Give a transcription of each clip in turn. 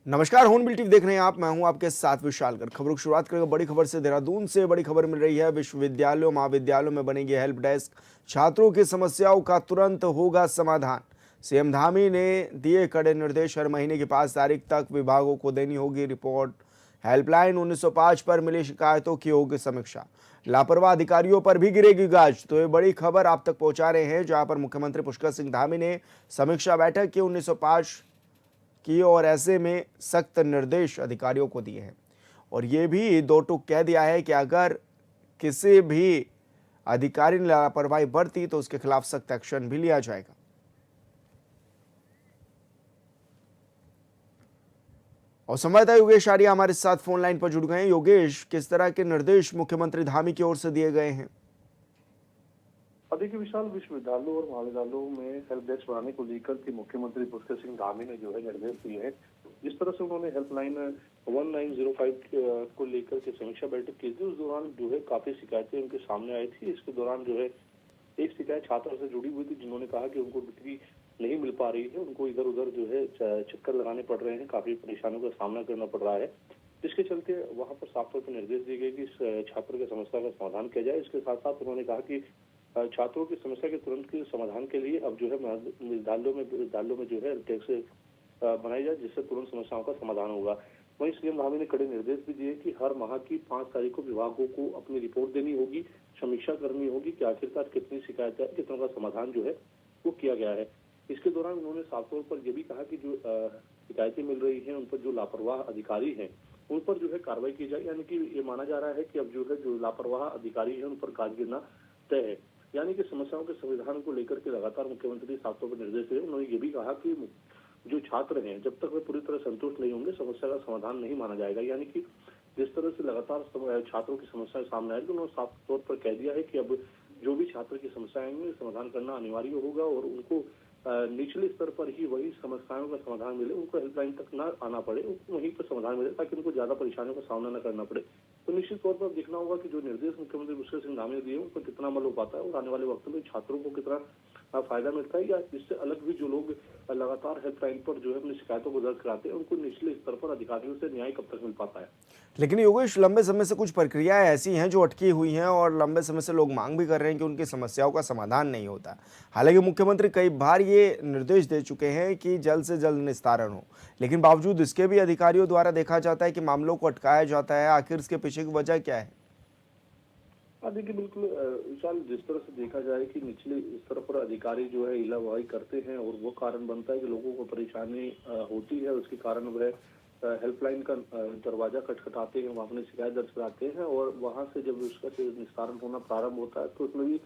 नमस्कार, hornbill TV देख रहे हैं आप। मैं हूं आपके साथ विशाल कर। खबरों की शुरुआत करेंगे बड़ी खबर से। देहरादून से बड़ी खबर मिल रही है। विश्वविद्यालयों महाविद्यालयों में बनेगी हेल्प डेस्क। छात्रों की समस्याओं का तुरंत होगा समाधान। सीएम धामी ने दिए कड़े निर्देश। हर महीने की 5 तारीख तक विभागों को देनी होगी रिपोर्ट। हेल्पलाइन 1905 पर मिली शिकायतों की होगी समीक्षा। लापरवाह अधिकारियों पर भी गिरेगी गाज। तो ये बड़ी खबर आप तक पहुंचा रहे हैं, जहां पर मुख्यमंत्री पुष्कर सिंह धामी ने समीक्षा बैठक की 1905 की और ऐसे में सख्त निर्देश अधिकारियों को दिए हैं। और ये भी दो टूक कह दिया है कि अगर किसी भी अधिकारी ने लापरवाही बरती तो उसके खिलाफ सख्त एक्शन भी लिया जाएगा। और संवाददाता योगेश आर्या हमारे साथ फोन लाइन पर जुड़ गए हैं। योगेश, किस तरह के निर्देश मुख्यमंत्री धामी की ओर से दिए गए हैं? देखिए विशाल, विश्वविद्यालयों और महाविद्यालयों में हेल्प डेस्क बढ़ाने को लेकर के मुख्यमंत्री पुष्कर सिंह धामी ने जो है निर्देश दिए हैं। जिस तरह से उन्होंने हेल्पलाइन 1905 को लेकर के समीक्षा बैठक की थी, उस दौरान जो है काफी शिकायतें उनके सामने आई थी। इसके दौरान जो है एक शिकायत छात्र से जुड़ी हुई थी, जिन्होंने कहा कि उनको डिग्री नहीं मिल पा रही है, उनको इधर उधर जो है चक्कर लगाने पड़ रहे हैं, काफी परेशानियों का सामना करना पड़ रहा है। जिसके चलते वहां पर साफ तौर पर निर्देश दिए गए कि इस छात्र की समस्या का समाधान किया जाए। इसके साथ साथ उन्होंने कहा कि छात्रों की समस्या के तुरंत के समाधान के लिए अब जो है विद्यालयों में जो है टैक्स बनाई जाए, जिससे तुरंत समस्याओं का समाधान होगा। वहीं सीएम धामी ने कड़े निर्देश भी दिए कि हर माह की 5 तारीख को विभागों को अपनी रिपोर्ट देनी होगी, समीक्षा करनी होगी कि आखिरकार कितनी शिकायतें, कितनों का समाधान जो है वो किया गया है। इसके दौरान उन्होंने साफ तौर पर यह भी कहा कि जो शिकायतें मिल रही हैं, उन पर जो लापरवाह अधिकारी हैं उन पर जो है कार्रवाई की जाए। यानी कि ये माना जा रहा है कि अब जो है जो लापरवाह अधिकारी है उन पर गाज गिरना तय है। यानी कि समस्याओं के समाधान को लेकर के लगातार मुख्यमंत्री साफ तौर पर निर्देश दिए। उन्होंने ये भी कहा कि जो छात्र हैं, जब तक वे पूरी तरह संतुष्ट नहीं होंगे, समस्या का समाधान नहीं माना जाएगा। यानी कि जिस तरह से लगातार छात्रों की समस्याएं सामने आएगी, उन्होंने साफ तौर पर कह दिया है कि अब जो भी छात्र की समस्याएं आएंगी, समाधान करना अनिवार्य होगा और उनको निचले स्तर पर ही वही समस्याओं का समाधान मिले, उनको हेल्पलाइन तक ना आना पड़े, उनको वहीं पर समाधान मिले, ताकि उनको ज्यादा परेशानियों का सामना न करना पड़े। तो निश्चित तौर पर देखना होगा कि जो निर्देश मुख्यमंत्री पुष्कर सिंह धामी ने दिए उन पर कितना अमल हो पाता है और आने वाले वक्त में छात्रों को कितना फायदा मिलता है, या इससे अलग भी जो लोग लगातार हेल्पलाइन पर जो है अपनी शिकायतों को दर्ज कराते हैं, उनको निचले स्तर पर अधिकारियों से न्याय कब तक मिल पाता है। लेकिन योगेश, लंबे समय से कुछ प्रक्रियाएं ऐसी हैं जो अटकी हुई हैं और लंबे समय से लोग मांग भी कर रहे हैं कि उनकी समस्याओं का समाधान नहीं होता। हालांकि मुख्यमंत्री कई बार ये निर्देश दे चुके हैं कि जल्द से जल्द निस्तारण हो, लेकिन बावजूद इसके भी अधिकारियों द्वारा देखा जाता है कि मामलों को अटकाया जाता है। आखिर इसके पीछे की वजह क्या है? देखिए बिल्कुल विशाल, जिस तरह से देखा जाए कि निचले स्तर पर अधिकारी जो है इलावाही करते हैं और वो कारण बनता है कि लोगों को परेशानी होती है, उसके कारण वह हेल्पलाइन का दरवाजा खटखटाते हैं, वहाँ अपनी शिकायत दर्ज कराते हैं और वहाँ से जब उसका निस्तारण होना प्रारंभ होता है तो उसमें भी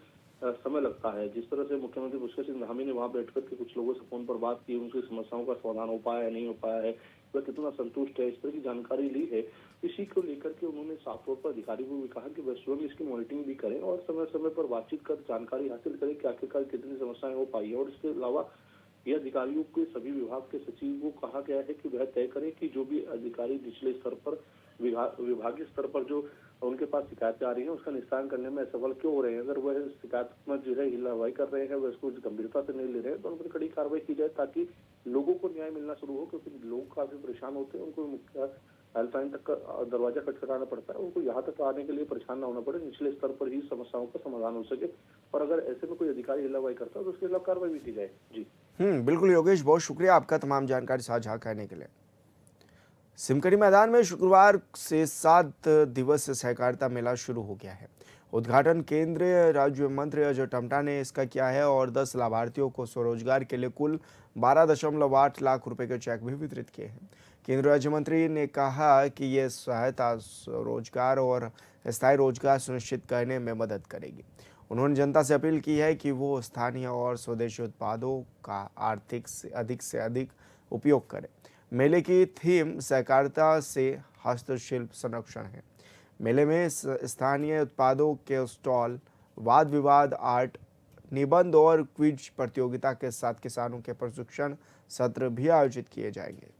समय लगता है। जिस तरह से मुख्यमंत्री पुष्कर सिंह धामी ने वहाँ बैठकर के कुछ लोगों से फोन पर बात की, उनकी समस्याओं का समाधान हो पाया है, नहीं हो पाया है, वह कितना संतुष्ट है, इस तरह की जानकारी ली है। इसी को लेकर के उन्होंने साफ तौर पर अधिकारियों को भी कहा कि वह स्वयं इसकी मॉनिटरिंग भी करें और समय समय पर बातचीत कर जानकारी हासिल करें कि आखिरकार कितनी समस्याएं हो पाई है। और इसके अलावा ये अधिकारियों के सभी विभाग के सचिव को कहा गया है कि वह तय करें कि जो भी अधिकारी निचले स्तर पर विभागीय स्तर पर जो उनके पास शिकायतें आ रही हैं, उसका निस्तारण करने में असफल क्यों हो रहे हैं। अगर वह शिकायत में जो है हिलावाई कर रहे हैं, वह इसको गंभीरता से नहीं ले रहे हैं, तो उन पर कड़ी कार्रवाई की जाए ताकि लोगों को न्याय मिलना शुरू हो। क्योंकि लोग काफी परेशान होते हैं, उनको हेल्पलाइन तक का दरवाजा खटखटाना पड़ता है, उनको यहाँ तक आने के लिए परेशान ना होना पड़े, निचले स्तर पर ही समस्याओं का समाधान हो सके। और अगर ऐसे में कोई अधिकारी हिलावाई करता है तो उसके खिलाफ कार्रवाई भी की जाए। जी बिल्कुल योगेश, बहुत शुक्रिया आपका तमाम जानकारी साझा करने के लिए। सिमकरी मैदान में शुक्रवार से 7 दिवसीय सहकारिता मेला शुरू हो गया है। उद्घाटन केंद्रीय राज्य मंत्री अजय टमटा ने इसका किया है और 10 लाभार्थियों को स्वरोजगार के लिए कुल 12.8 लाख रुपए के चेक भी वितरित किए हैं। केंद्रीय राज्य मंत्री ने कहा कि ये सहायता रोजगार और स्थायी रोजगार सुनिश्चित करने में मदद करेगी। उन्होंने जनता से अपील की है कि वो स्थानीय और स्वदेशी उत्पादों का अधिक से अधिक उपयोग करें। मेले की थीम सहकारिता से हस्तशिल्प संरक्षण है। मेले में स्थानीय उत्पादों के स्टॉल, वाद विवाद, आर्ट, निबंध और क्विज प्रतियोगिता के साथ किसानों के प्रशिक्षण सत्र भी आयोजित किए जाएंगे।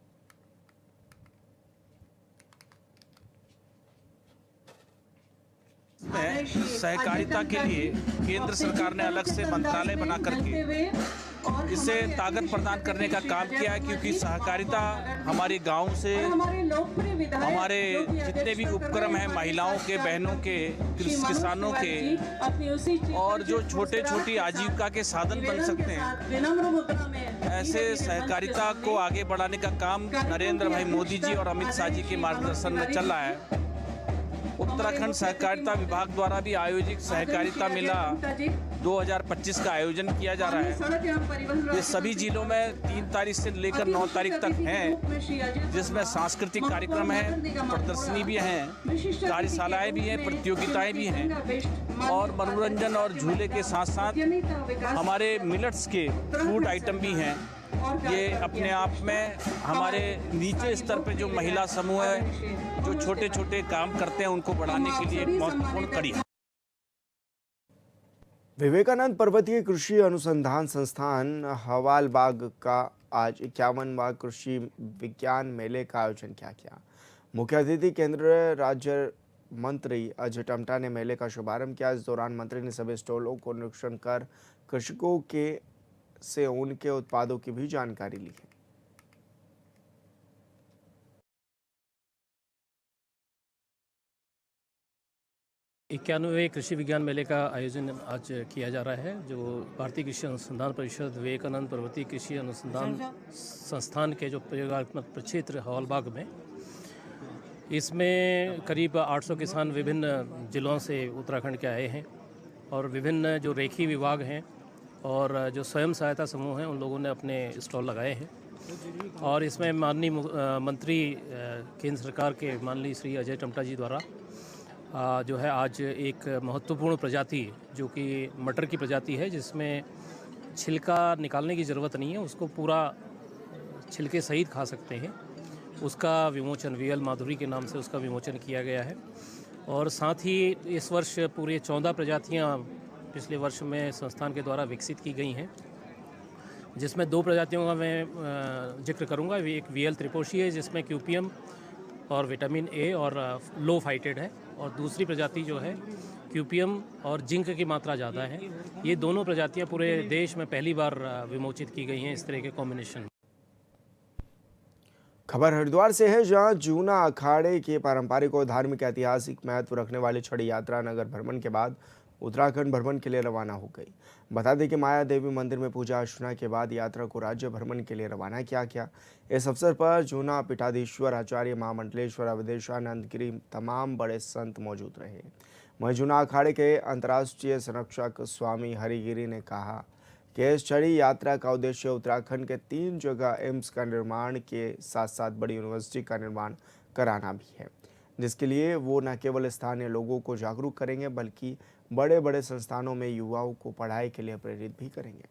में सहकारिता के लिए केंद्र सरकार ने अलग से मंत्रालय बना करके इससे ताकत प्रदान करने का काम किया है, क्योंकि सहकारिता हमारे गांव से हमारे जितने भी उपक्रम हैं महिलाओं के, बहनों के, किसानों के और जो छोटे छोटी आजीविका के साधन बन सकते हैं, ऐसे सहकारिता को आगे बढ़ाने का काम नरेंद्र भाई मोदी जी और अमित शाह जी के मार्गदर्शन में चल रहा है। उत्तराखंड सहकारिता विभाग द्वारा भी आयोजित सहकारिता मेला 2025 का आयोजन किया जा रहा है। ये सभी जिलों में 3 तारीख से लेकर 9 तारीख तक हैं, जिसमें सांस्कृतिक कार्यक्रम हैं, प्रदर्शनी भी हैं, कार्यशालाएं भी हैं, प्रतियोगिताएं भी हैं और मनोरंजन और झूले के साथ साथ हमारे मिलेट्स के फूड आइटम भी हैं। ये अपने आप में हमारे नीचे स्तर पे जो महिला समूह है, जो छोटे छोटे काम करते हैं, उनको बढ़ाने के लिए एक महत्वपूर्ण कड़ी है। विवेकानंद पर्वतीय कृषि अनुसंधान संस्थान हवालबाग का आज 51वां कृषि विज्ञान मेले का आयोजन किया गया। मुख्य अतिथि केंद्रीय राज्य मंत्री अजय टम्टा ने मेले का शुभारंभ किया। इस दौरान मंत्री ने सभी स्टॉलों को निरीक्षण कर कृषकों से उनके उत्पादों की भी जानकारी ली है। 91वें कृषि विज्ञान मेले का आयोजन आज किया जा रहा है, जो भारतीय कृषि अनुसंधान परिषद विवेकानंद पर्वतीय कृषि अनुसंधान संस्थान के जो प्रयोगात्मक प्रक्षेत्र हवालबाग में, इसमें करीब 800 किसान विभिन्न जिलों से उत्तराखंड के आए हैं और विभिन्न जो रेखी विभाग हैं और जो स्वयं सहायता समूह हैं, उन लोगों ने अपने स्टॉल लगाए हैं। और इसमें माननीय मंत्री केंद्र सरकार के माननीय श्री अजय टम्टा जी द्वारा जो है आज एक महत्वपूर्ण प्रजाति, जो कि मटर की प्रजाति है, जिसमें छिलका निकालने की ज़रूरत नहीं है, उसको पूरा छिलके सहित खा सकते हैं, उसका विमोचन वीएल माधुरी के नाम से उसका विमोचन किया गया है। और साथ ही इस वर्ष पूरे 14 प्रजातियां पिछले वर्ष में संस्थान के द्वारा विकसित की गई हैं, जिसमें 2 प्रजातियों का मैं जिक्र करूंगा। एक वीएल त्रिपोशी है, जिसमें क्यूपीएम और विटामिन ए और लो फाइटेड है, और दूसरी प्रजाति जो है क्यूपीएम और जिंक की मात्रा ज़्यादा है। ये दोनों प्रजातियां पूरे देश में पहली बार विमोचित की गई हैं इस तरह के कॉम्बिनेशन। खबर हरिद्वार से है, जहां जूना अखाड़े के पारंपरिक और धार्मिक ऐतिहासिक महत्व रखने वाली छड़ी यात्रा नगर भ्रमण के बाद उत्तराखंड भ्रमण के लिए रवाना हो गई। बता दें कि माया देवी मंदिर में पूजा अर्चना के बाद यात्रा को राज्य भ्रमण के लिए रवाना किया गया। इस अवसर पर जूना पीठाधीश्वर आचार्य महामंडलेश्वर अवधेशानंद गिरी तमाम बड़े संत मौजूद रहे। वहीं जूना अखाड़े के अंतर्राष्ट्रीय संरक्षक स्वामी हरिगिरी ने कहा कि इस छड़ी यात्रा का उद्देश्य उत्तराखंड के 3 जगह एम्स का निर्माण के साथ साथ बड़ी यूनिवर्सिटी का निर्माण कराना भी है, जिसके लिए वो न केवल स्थानीय लोगों को जागरूक करेंगे, बल्कि बड़े बड़े संस्थानों में युवाओं को पढ़ाई के लिए प्रेरित भी करेंगे।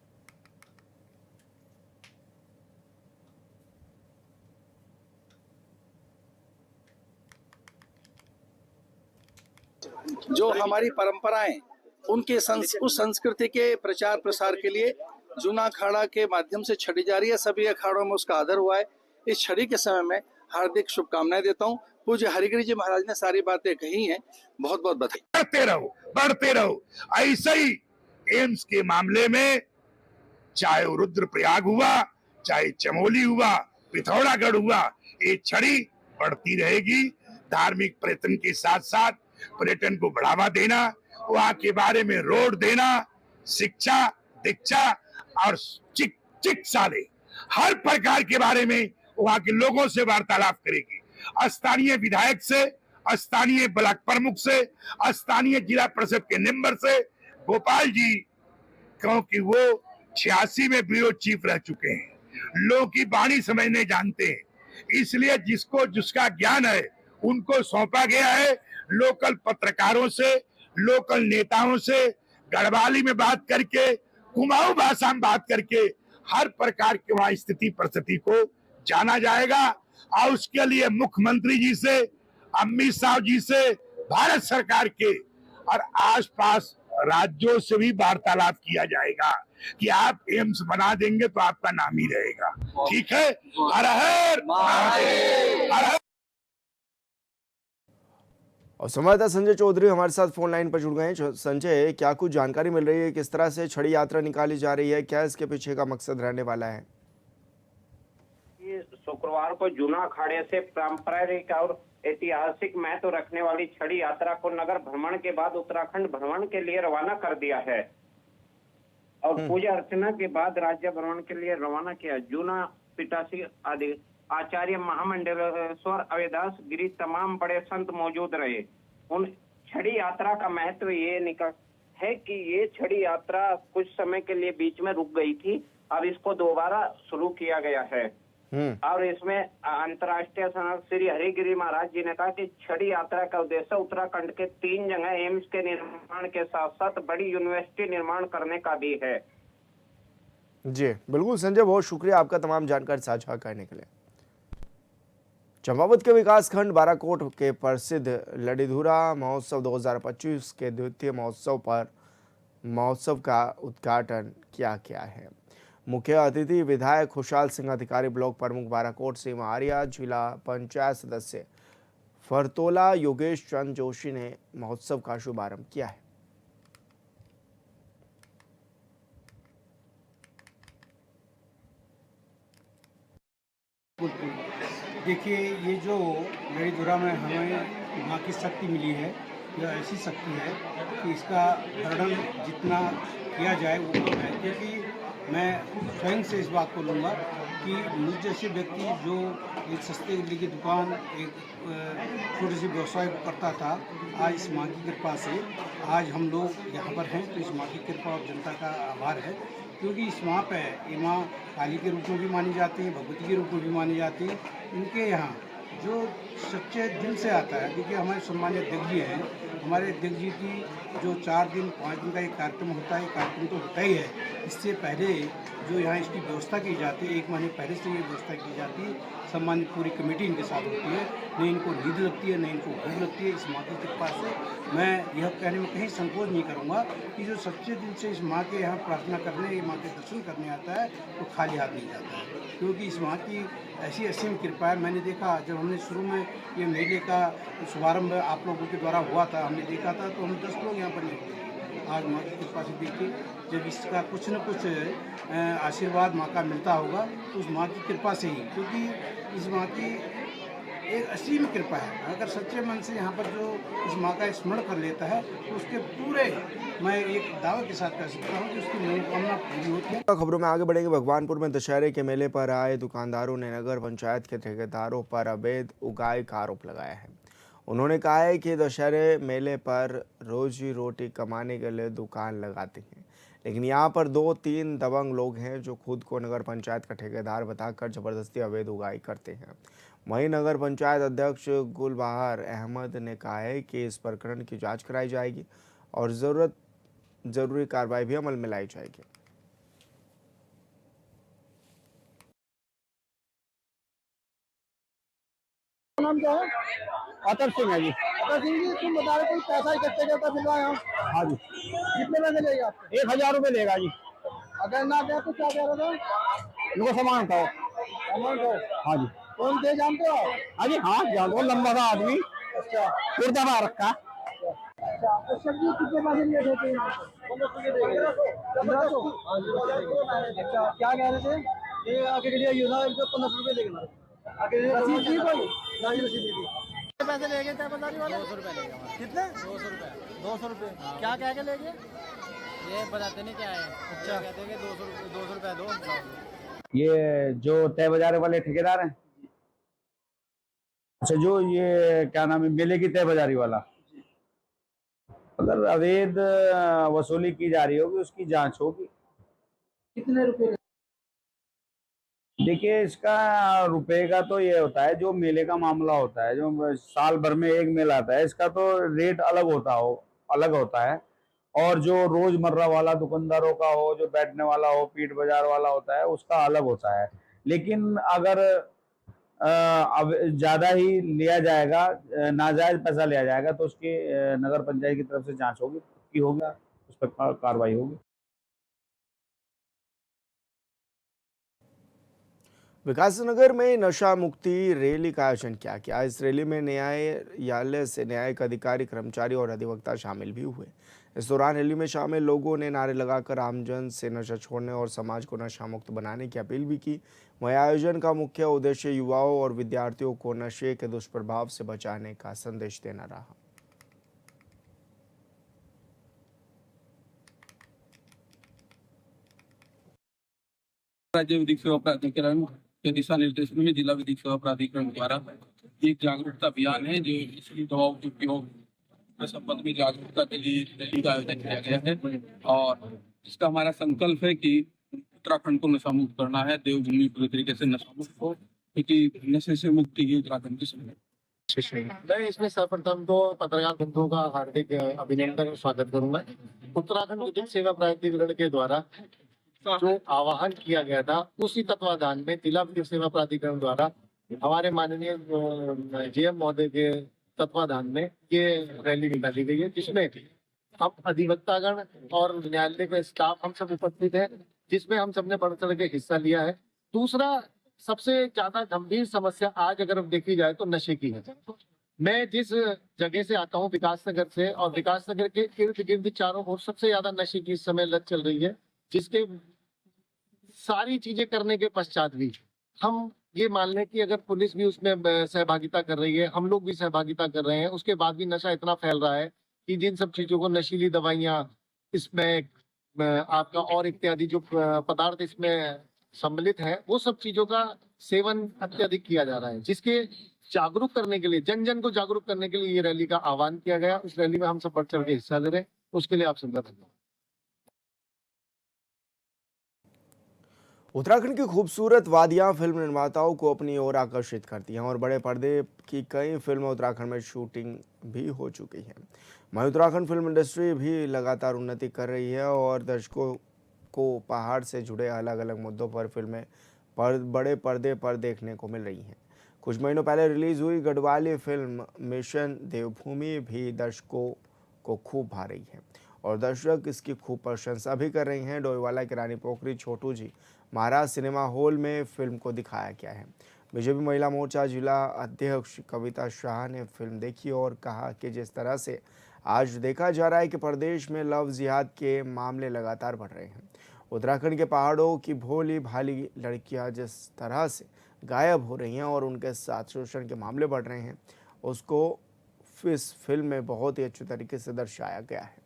जो हमारी परंपराएं, उनके उस संस्कृति के प्रचार प्रसार के लिए जूना अखाड़ा के माध्यम से छड़ी जा रही है। सभी अखाड़ों में उसका आदर हुआ है। इस छड़ी के समय में हार्दिक शुभकामनाएं देता हूँ। पूज्य हरिगिरी जी महाराज ने सारी बातें कही हैं, बहुत बहुत बधाई। बढ़ते रहो। ऐसे ही एम्स के मामले में चाहे रुद्रप्रयाग हुआ, चाहे चमोली हुआ, पिथौरागढ़ हुआ, ये छड़ी बढ़ती रहेगी। धार्मिक पर्यटन के साथ साथ पर्यटन को बढ़ावा देना, वहाँ के बारे में रोड देना, शिक्षा दीक्षा और चिकित्सालय हर प्रकार के बारे में वहाँ के लोगों से वार्तालाप करेगी। स्थानीय विधायक से, स्थानीय ब्लॉक प्रमुख से, स्थानीय जिला परिषद के मेंबर से, गोपाल जी, क्योंकि वो 86 में ब्यूरो चीफ रह चुके हैं, लोगों की वाणी समझने जानते हैं, इसलिए जिसको जिसका ज्ञान है उनको सौंपा गया है। लोकल पत्रकारों से, लोकल नेताओं से गढ़वाली में बात करके, कुमाऊं भाषा में बात करके हर प्रकार के वहां स्थिति परिस्थिति को जाना जाएगा। और उसके लिए मुख्यमंत्री जी से, अमित शाह जी से, भारत सरकार के और आसपास राज्यों से भी वार्तालाप किया जाएगा कि आप एम्स बना देंगे तो आपका नाम ही रहेगा। ठीक है? हर हर महादेव। और संवाददाता संजय चौधरी हमारे साथ फोन लाइन पर जुड़ गए हैं। संजय, क्या कुछ जानकारी मिल रही है, किस तरह से छड़ी यात्रा निकाली जा रही है, क्या इसके पीछे का मकसद रहने वाला है? ये शुक्रवार को जूना अखाड़े से पारंपरिक और ऐतिहासिक महत्व रखने वाली छड़ी यात्रा को नगर भ्रमण के बाद उत्तराखंड भ्रमण के लिए रवाना कर दिया है और पूजा अर्चना के बाद राज्य भ्रमण के लिए रवाना किया। जूना पितासी आदि आचार्य महामंडलेश्वर अवेदास गिरी तमाम बड़े संत मौजूद रहे। उन छड़ी यात्रा का महत्व ये निकल है कि ये छड़ी यात्रा कुछ समय के लिए बीच में रुक गई थी, अब इसको दोबारा शुरू किया गया है। और इसमें अंतर्राष्ट्रीय संत श्री हरिगिरी महाराज जी ने कहा कि छड़ी यात्रा का उद्देश्य उत्तराखंड के 3 जगह एम्स के निर्माण के साथ साथ बड़ी यूनिवर्सिटी निर्माण करने का भी है। जी बिल्कुल संजय, बहुत शुक्रिया आपका तमाम जानकारी साझा करने के लिए। चंपावत के विकास खंड बाराकोट के प्रसिद्ध लड़ीधुरा महोत्सव 2025 के द्वितीय महोत्सव का उद्घाटन किया गया है। मुख्य अतिथि विधायक खुशहाल सिंह, अधिकारी ब्लॉक प्रमुख बाराकोट सिंह आर्या, जिला पंचायत सदस्य फरतोला योगेश चंद जोशी ने महोत्सव का शुभारंभ किया है। देखिए, ये जो लड़ीधुरा में हमें माँ की शक्ति मिली है, यह ऐसी शक्ति है कि इसका वर्णन जितना किया जाए वो कम है, क्योंकि मैं स्वयं से इस बात को लूँगा कि मुझ जैसे व्यक्ति जो एक सस्ते गली की दुकान, एक छोटे से व्यवसाय करता था, आज इस माँ की कृपा से आज हम लोग यहाँ पर हैं, तो इस माँ की कृपा और जनता का आभार है। क्योंकि इस माँ पे ये माँ काली के रूप में भी मानी जाती है, भगवती के रूप में भी मानी जाती है। इनके यहाँ जो सच्चे दिल से आता है, देखिए हमारे सम्मानित अध्यक्ष जी हैं, हमारे अध्यक्ष जी की जो 4 दिन 5 दिन का एक कार्यक्रम होता है, कार्यक्रम तो होता ही है, इससे पहले जो यहाँ इसकी व्यवस्था की जाती है, 1 महीने पहले से ये व्यवस्था की जाती है। सम्मानित पूरी कमेटी इनके साथ होती है, न इनको नींद लगती है, न इनको भूख लगती है। इस माँ की कृपा से मैं यह कहने में कहीं संकोच नहीं करूँगा कि जो सच्चे दिल से इस माँ के यहाँ प्रार्थना करने, माँ के दर्शन करने आता है, तो खाली हाथ नहीं जाता है, क्योंकि इस माँ की ऐसी असीम कृपा है। मैंने देखा जब हमने शुरू में ये मेले का शुभारंभ आप लोगों के द्वारा हुआ था, हमने देखा था तो हम 10 लोग यहाँ पर नहीं थे। आज माँ की कृपा से देखिए, जब इसका कुछ न कुछ आशीर्वाद माँ का मिलता होगा तो उस माँ की कृपा से ही, क्योंकि इस माँ की एक असीम कृपा है। अगर सच्चे मन से यहाँ पर जो इस माँ का स्मरण कर लेता है तो उसके पूरे, मैं एक दावे के साथ कह सकता हूँ कि उसकी मनोकामना पूरी होती है। खबरों में आगे बढ़ेंगे। भगवानपुर में दशहरे के मेले पर आए दुकानदारों ने नगर पंचायत के ठेकेदारों पर अवैध उगाई का आरोप लगाया है। उन्होंने कहा है कि दशहरे मेले पर रोजी रोटी कमाने के लिए दुकान लगाते हैं, लेकिन यहाँ पर 2-3 दबंग लोग हैं जो खुद को नगर पंचायत का ठेकेदार बताकर जबरदस्ती अवैध उगाई करते हैं। वहीं नगर पंचायत अध्यक्ष गुलबहार अहमद ने कहा है कि इस प्रकरण की जांच कराई जाएगी और जरूरी कार्रवाई भी अमल में लाई जाएगी। नाम क्या है? अतर सिंह है जी। अतर सिंह जी, तुम बता रहे कोई पैसा इकट्ठे करता फिलवा यहाँ? हाँ जी। कितने पैसे लेगा? 1000 रुपये लेगा जी। अगर ना दे तो क्या कह रहे थे? इनको सामान खाओ। सामान खाओ? हाँ जी। कौन थे जानते हो? हाँ जी, हाँ जानते हो, लंबा था आदमी। अच्छा। कुर्ता पा रखा। अच्छा, तो सब्जी कितने पैसे लिए थे? 1500। अच्छा, क्या कह रहे थे? ये आगे के लिए योजना 1500 रुपये लेगा। रसीद थी कोई? पैसे ले गए तहसीलदारी वाले? 200 रुपये ले गए। कितने? 200 रुपये। 200 रुपये क्या कह के ले गए? ये बताते नहीं क्या है। अच्छा, कहते हैं कि 200 रुपये दो। ये जो तय बाजार वाले ठेकेदार हैं, अच्छा, जो ये क्या नाम है, मेले की तय बाजारी वाला, अगर अवैध वसूली की जा रही होगी उसकी जांच होगी। कितने रुपए? देखिए, इसका रुपए का तो ये होता है, जो मेले का मामला होता है, जो साल भर में एक मेला आता है, इसका तो रेट अलग होता है। और जो रोजमर्रा वाला दुकानदारों का हो, जो बैठने वाला हो, पीठ बाजार वाला होता है, उसका अलग होता है। लेकिन अगर अब ज्यादा ही लिया जाएगा, नाजायज पैसा लिया जाएगा, तो उसकी नगर पंचायत की तरफ से जांच होगी, उस पर कार्रवाई होगी। विकासनगर में नशा मुक्ति रैली का आयोजन किया गया। इस रैली में न्यायालय से न्यायिक अधिकारी, कर्मचारी और अधिवक्ता शामिल भी हुए। इस दौरान रैली में शामिल लोगों ने नारे लगाकर आमजन से नशा छोड़ने और समाज को नशा मुक्त बनाने की अपील भी की। वहीं आयोजन का मुख्य उद्देश्य युवाओं और विद्यार्थियों को नशे के दुष्प्रभाव से बचाने का संदेश देना रहा। राज्य विधिक सेवा प्राधिकरण के दिशा निर्देशों में जिला विधिक सेवा प्राधिकरण द्वारा एक जागरूकता अभियान है जो इसकी दवाओं के उपयोग के संबंध में जागरूकता के लिए रैली का आयोजन किया गया है। और इसका हमारा संकल्प है कि उत्तराखंड को नशा मुक्त करना है, देवभूमि पूरी तरीके से नशा मुक्त हो, क्योंकि नशे से मुक्ति ही उत्तराखंड की समस्या। मैं इसमें सर्वप्रथम तो पत्रकार बंधुओं का हार्दिक अभिनंदन और स्वागत करूंगा। उत्तराखंड विधिक सेवा प्राधिकरण के द्वारा जो आह्वान किया गया था उसी तत्वाधान में जिला विधिक सेवा प्राधिकरण द्वारा हमारे माननीय जीएम महोदय के तत्वाधान में ये रैली निकाली गई है, जिसमें हम अधिवक्तागण और न्यायालय के स्टाफ हम सब उपस्थित हैं, जिसमें हम सबने बढ़ चढ़ के हिस्सा लिया है। दूसरा सबसे ज्यादा गंभीर समस्या आज अगर देखी जाए तो नशे की है। मैं जिस जगह से आता हूँ विकास नगर से, और विकास नगर के इर्द गिर्द चारों ओर सबसे ज्यादा नशे की इस समय लत चल रही है, जिसके सारी चीजें करने के पश्चात भी हम ये मान लें कि अगर पुलिस भी उसमें सहभागिता कर रही है, हम लोग भी सहभागिता कर रहे हैं, उसके बाद भी नशा इतना फैल रहा है कि जिन सब चीजों को नशीली दवाइयाँ इसमें आपका और इत्यादि जो पदार्थ इसमें सम्मिलित है वो सब चीजों का सेवन अत्यधिक किया जा रहा है, जिसके जागरूक करने के लिए, जन जन को जागरूक करने के लिए ये रैली का आह्वान किया गया। उस रैली में हम सब बढ़ चढ़ के हिस्सा ले रहे हैं, उसके लिए आप सबका धन्यवाद। उत्तराखंड की खूबसूरत वादियां फिल्म निर्माताओं को अपनी ओर आकर्षित करती हैं और बड़े पर्दे की कई फिल्में उत्तराखंड में शूटिंग भी हो चुकी है। वहीं उत्तराखंड फिल्म इंडस्ट्री भी लगातार उन्नति कर रही है और दर्शकों को पहाड़ से जुड़े अलग अलग मुद्दों पर फिल्में बड़े पर्दे पर देखने को मिल रही हैं। कुछ महीनों पहले रिलीज हुई गढ़वाली फिल्म मिशन देवभूमि भी दर्शकों को खूब भा रही है और दर्शक इसकी खूब प्रशंसा भी कर रहे हैं। डोईवाला के रानी पोखरी छोटू जी महाराज सिनेमा हॉल में फिल्म को दिखाया गया है। बीजेपी महिला मोर्चा जिला अध्यक्ष कविता शाह ने फिल्म देखी और कहा कि जिस तरह से आज देखा जा रहा है कि प्रदेश में लव जिहाद के मामले लगातार बढ़ रहे हैं, उत्तराखंड के पहाड़ों की भोली भाली लड़कियां जिस तरह से गायब हो रही हैं और उनके साथ शोषण के मामले बढ़ रहे हैं, उसको इस फिल्म में बहुत ही अच्छे तरीके से दर्शाया गया है।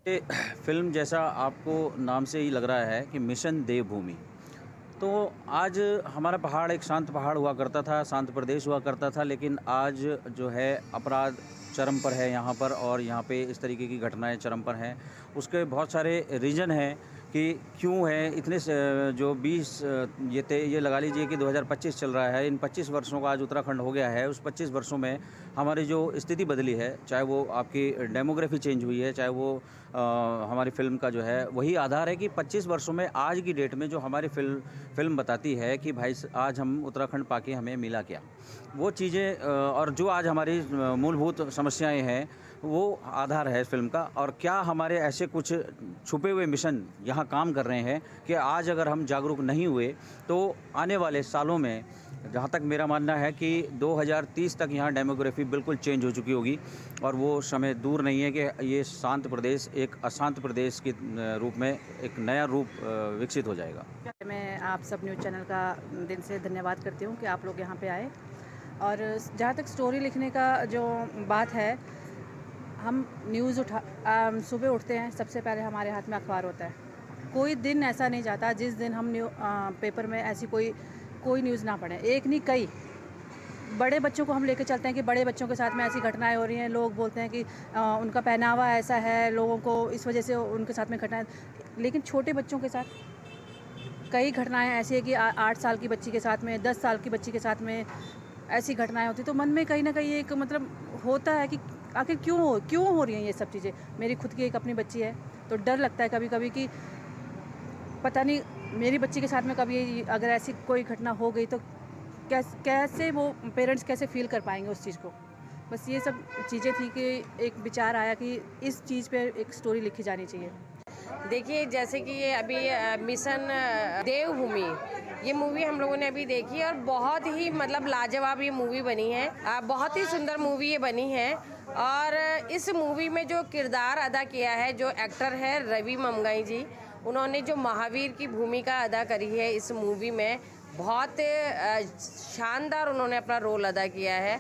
फिल्म जैसा आपको नाम से ही लग रहा है कि मिशन देवभूमि, तो आज हमारा पहाड़ एक शांत पहाड़ हुआ करता था, शांत प्रदेश हुआ करता था, लेकिन आज जो है अपराध चरम पर है यहाँ पर, और यहाँ पे इस तरीके की घटनाएं चरम पर हैं। उसके बहुत सारे रीज़न हैं कि क्यों है इतने जो 20 ये लगा लीजिए कि 2025 चल रहा है। इन 25 वर्षों का आज उत्तराखंड हो गया है। उस 25 वर्षों में हमारी जो स्थिति बदली है, चाहे वो आपकी डेमोग्राफी चेंज हुई है, चाहे वो हमारी फिल्म का जो है वही आधार है कि 25 वर्षों में आज की डेट में जो हमारी फिल्म बताती है कि भाई आज हम उत्तराखंड पाके हमें मिला क्या, वो चीज़ें और जो आज हमारी मूलभूत समस्याएं हैं वो आधार है इस फिल्म का। और क्या हमारे ऐसे कुछ छुपे हुए मिशन यहाँ काम कर रहे हैं कि आज अगर हम जागरूक नहीं हुए तो आने वाले सालों में, जहाँ तक मेरा मानना है कि 2030 तक यहाँ डेमोग्राफी बिल्कुल चेंज हो चुकी होगी और वो समय दूर नहीं है कि ये शांत प्रदेश एक अशांत प्रदेश के रूप में एक नया रूप विकसित हो जाएगा। मैं आप सब न्यूज़ चैनल का दिल से धन्यवाद करती हूँ कि आप लोग यहाँ पे आए। और जहाँ तक स्टोरी लिखने का जो बात है, हम न्यूज़ सुबह उठते हैं, सबसे पहले हमारे हाथ में अखबार होता है। कोई दिन ऐसा नहीं जाता जिस दिन हम पेपर में ऐसी कोई न्यूज़ ना पढ़ें। एक नहीं कई बड़े बच्चों को हम लेके चलते हैं कि बड़े बच्चों के साथ में ऐसी घटनाएं हो रही हैं। लोग बोलते हैं कि उनका पहनावा ऐसा है, लोगों को इस वजह से उनके साथ में घटनाएं, लेकिन छोटे बच्चों के साथ कई घटनाएं ऐसी है कि 8 साल की बच्ची के साथ में, 10 साल की बच्ची के साथ में ऐसी घटनाएं होती। तो मन में कहीं ना कहीं एक मतलब होता है कि आखिर क्यों हो रही हैं ये सब चीज़ें। मेरी खुद की एक अपनी बच्ची है, तो डर लगता है कभी कभी कि पता नहीं मेरी बच्ची के साथ में कभी अगर ऐसी कोई घटना हो गई तो कैसे वो पेरेंट्स कैसे फील कर पाएंगे उस चीज़ को। बस ये सब चीज़ें थी कि एक विचार आया कि इस चीज़ पे एक स्टोरी लिखी जानी चाहिए। देखिए, जैसे कि ये अभी मिशन देवभूमि, ये मूवी हम लोगों ने अभी देखी और बहुत ही मतलब लाजवाब ये मूवी बनी है। बहुत ही सुंदर मूवी ये बनी है और इस मूवी में जो किरदार अदा किया है, जो एक्टर है रवि ममगाई जी, उन्होंने जो महावीर की भूमिका अदा करी है इस मूवी में, बहुत शानदार उन्होंने अपना रोल अदा किया है।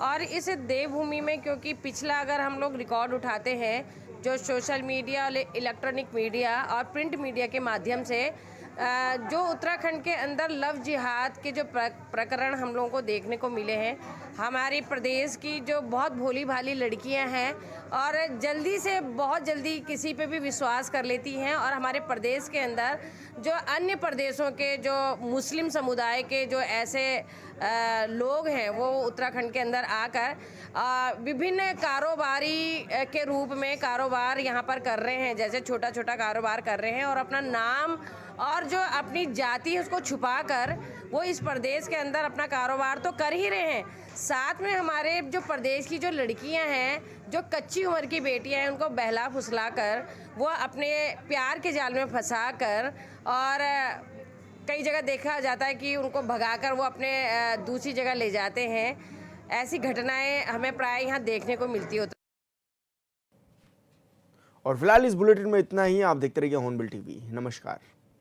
और इस देवभूमि में क्योंकि पिछला अगर हम लोग रिकॉर्ड उठाते हैं, जो सोशल मीडिया, इलेक्ट्रॉनिक मीडिया और प्रिंट मीडिया के माध्यम से जो उत्तराखंड के अंदर लव जिहाद के जो प्रकरण हम लोगों को देखने को मिले हैं, हमारे प्रदेश की जो बहुत भोली भाली लड़कियां हैं और जल्दी से बहुत जल्दी किसी पे भी विश्वास कर लेती हैं, और हमारे प्रदेश के अंदर जो अन्य प्रदेशों के जो मुस्लिम समुदाय के जो ऐसे लोग हैं वो उत्तराखंड के अंदर आकर विभिन्न कारोबारी के रूप में कारोबार यहाँ पर कर रहे हैं, जैसे छोटा छोटा कारोबार कर रहे हैं और अपना नाम और जो अपनी जाति है उसको छुपाकर वो इस प्रदेश के अंदर अपना कारोबार तो कर ही रहे हैं। साथ में हमारे जो प्रदेश की जो लड़कियां हैं, जो कच्ची उम्र की बेटियां हैं, उनको बहला फुसला कर वो अपने प्यार के जाल में फंसा कर, और कई जगह देखा जाता है कि उनको भगाकर वो अपने दूसरी जगह ले जाते हैं। ऐसी घटनाएं हमें प्राय यहाँ देखने को मिलती होती। और फिलहाल इस बुलेटिन में इतना ही। आप देखते रहिए हॉर्नबिल टीवी। नमस्कार।